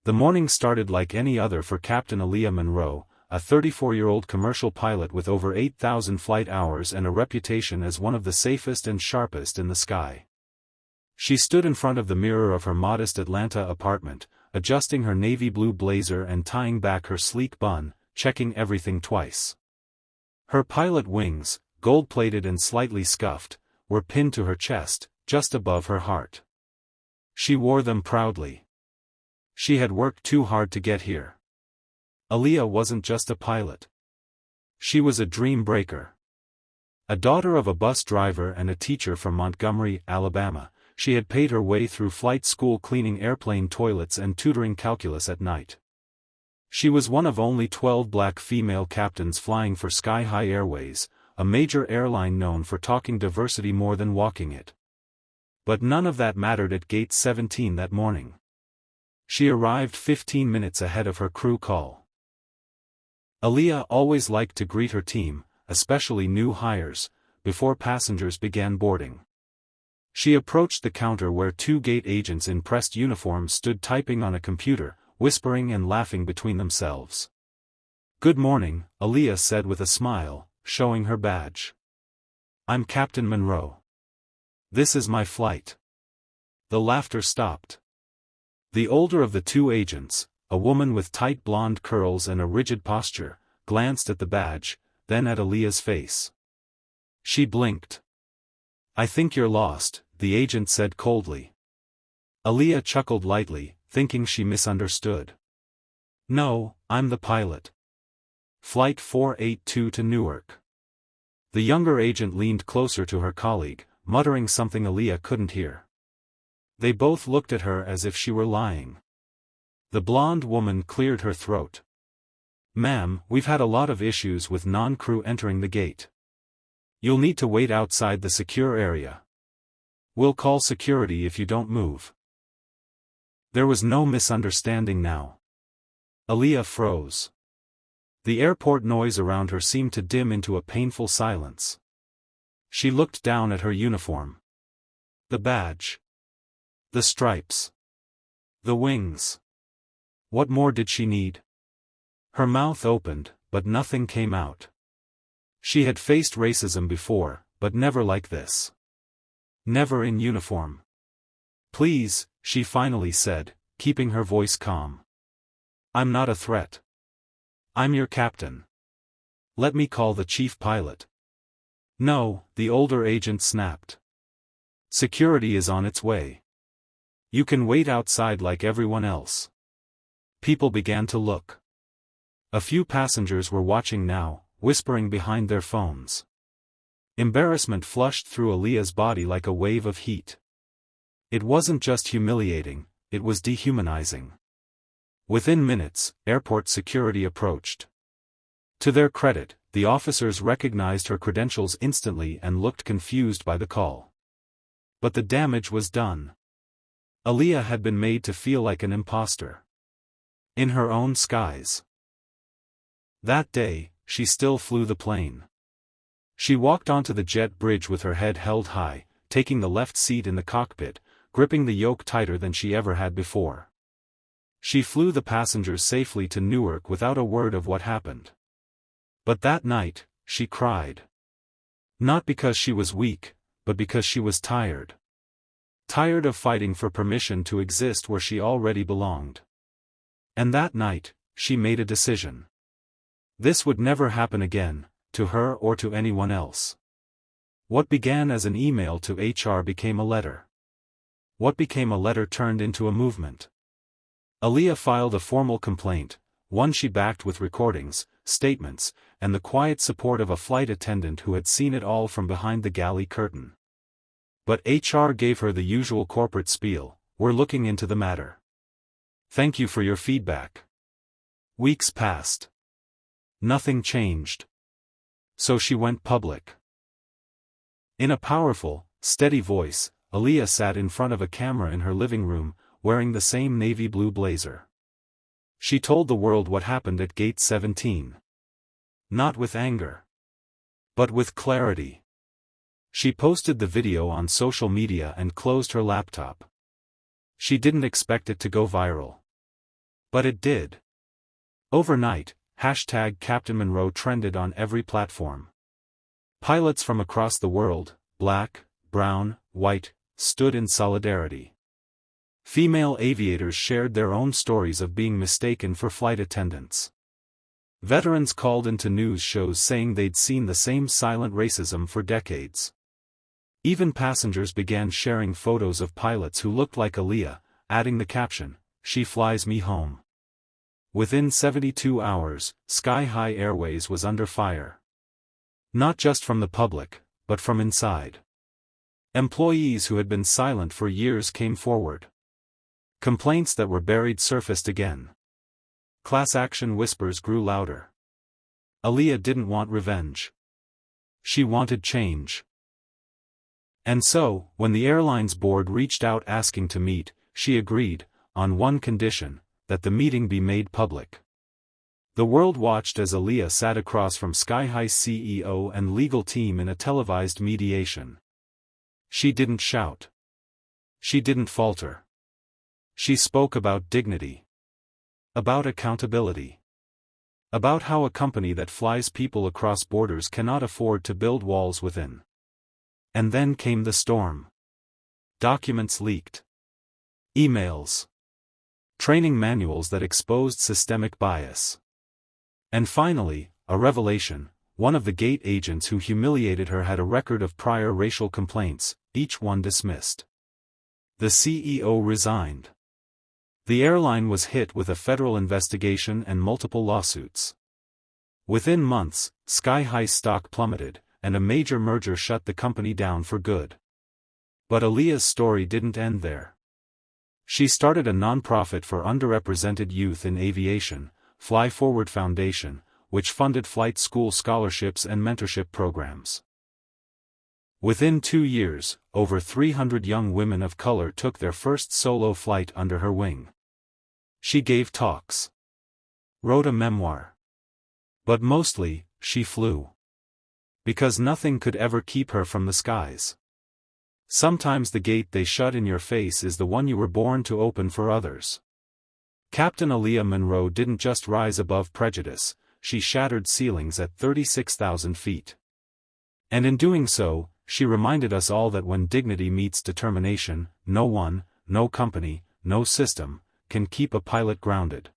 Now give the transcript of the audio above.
The morning started like any other for Captain Aaliyah Monroe, a 34-year-old commercial pilot with over 8,000 flight hours and a reputation as one of the safest and sharpest in the sky. She stood in front of the mirror of her modest Atlanta apartment, adjusting her navy blue blazer and tying back her sleek bun, checking everything twice. Her pilot wings, gold-plated and slightly scuffed, were pinned to her chest, just above her heart. She wore them proudly. She had worked too hard to get here. Aaliyah wasn't just a pilot. She was a dream breaker. A daughter of a bus driver and a teacher from Montgomery, Alabama, she had paid her way through flight school cleaning airplane toilets and tutoring calculus at night. She was one of only 12 black female captains flying for Sky High Airways, a major airline known for talking diversity more than walking it. But none of that mattered at Gate 17 that morning. She arrived 15 minutes ahead of her crew call. Aaliyah always liked to greet her team, especially new hires, before passengers began boarding. She approached the counter where two gate agents in pressed uniforms stood typing on a computer, whispering and laughing between themselves. "Good morning," Aaliyah said with a smile, showing her badge. "I'm Captain Monroe. This is my flight." The laughter stopped. The older of the two agents, a woman with tight blonde curls and a rigid posture, glanced at the badge, then at Aaliyah's face. She blinked. "I think you're lost," the agent said coldly. Aaliyah chuckled lightly, thinking she misunderstood. "No, I'm the pilot. Flight 482 to Newark." The younger agent leaned closer to her colleague, muttering something Aaliyah couldn't hear. They both looked at her as if she were lying. The blonde woman cleared her throat. "Ma'am, we've had a lot of issues with non-crew entering the gate. You'll need to wait outside the secure area. We'll call security if you don't move." There was no misunderstanding now. Aaliyah froze. The airport noise around her seemed to dim into a painful silence. She looked down at her uniform. The badge. The stripes. The wings. What more did she need? Her mouth opened, but nothing came out. She had faced racism before, but never like this. Never in uniform. "Please," she finally said, keeping her voice calm. "I'm not a threat. I'm your captain. Let me call the chief pilot." "No," the older agent snapped. "Security is on its way. You can wait outside like everyone else." People began to look. A few passengers were watching now, whispering behind their phones. Embarrassment flushed through Aaliyah's body like a wave of heat. It wasn't just humiliating, it was dehumanizing. Within minutes, airport security approached. To their credit, the officers recognized her credentials instantly and looked confused by the call. But the damage was done. Aaliyah had been made to feel like an imposter. In her own skies. That day, she still flew the plane. She walked onto the jet bridge with her head held high, taking the left seat in the cockpit, gripping the yoke tighter than she ever had before. She flew the passengers safely to Newark without a word of what happened. But that night, she cried. Not because she was weak, but because she was tired. Tired of fighting for permission to exist where she already belonged. And that night, she made a decision. This would never happen again, to her or to anyone else. What began as an email to HR became a letter. What became a letter turned into a movement. Aaliyah filed a formal complaint, one she backed with recordings, statements, and the quiet support of a flight attendant who had seen it all from behind the galley curtain. But HR gave her the usual corporate spiel: "We're looking into the matter. Thank you for your feedback." Weeks passed. Nothing changed. So she went public. In a powerful, steady voice, Aaliyah sat in front of a camera in her living room, wearing the same navy blue blazer. She told the world what happened at Gate 17. Not with anger, but with clarity. She posted the video on social media and closed her laptop. She didn't expect it to go viral. But it did. Overnight, hashtag Captain Monroe trended on every platform. Pilots from across the world, black, brown, white, stood in solidarity. Female aviators shared their own stories of being mistaken for flight attendants. Veterans called into news shows saying they'd seen the same silent racism for decades. Even passengers began sharing photos of pilots who looked like Aaliyah, adding the caption, "She flies me home." Within 72 hours, Sky High Airways was under fire. Not just from the public, but from inside. Employees who had been silent for years came forward. Complaints that were buried surfaced again. Class action whispers grew louder. Aaliyah didn't want revenge. She wanted change. And so, when the airline's board reached out asking to meet, she agreed, on one condition, that the meeting be made public. The world watched as Aaliyah sat across from Sky High's CEO and legal team in a televised mediation. She didn't shout. She didn't falter. She spoke about dignity. About accountability. About how a company that flies people across borders cannot afford to build walls within. And then came the storm. Documents leaked. Emails. Training manuals that exposed systemic bias. And finally, a revelation: one of the gate agents who humiliated her had a record of prior racial complaints, each one dismissed. The CEO resigned. The airline was hit with a federal investigation and multiple lawsuits. Within months, Sky High's stock plummeted, and a major merger shut the company down for good. But Aaliyah's story didn't end there. She started a nonprofit for underrepresented youth in aviation, Fly Forward Foundation, which funded flight school scholarships and mentorship programs. Within 2 years, over 300 young women of color took their first solo flight under her wing. She gave talks. Wrote a memoir. But mostly, she flew. Because nothing could ever keep her from the skies. Sometimes the gate they shut in your face is the one you were born to open for others. Captain Aaliyah Monroe didn't just rise above prejudice, she shattered ceilings at 36,000 feet. And in doing so, she reminded us all that when dignity meets determination, no one, no company, no system, can keep a pilot grounded.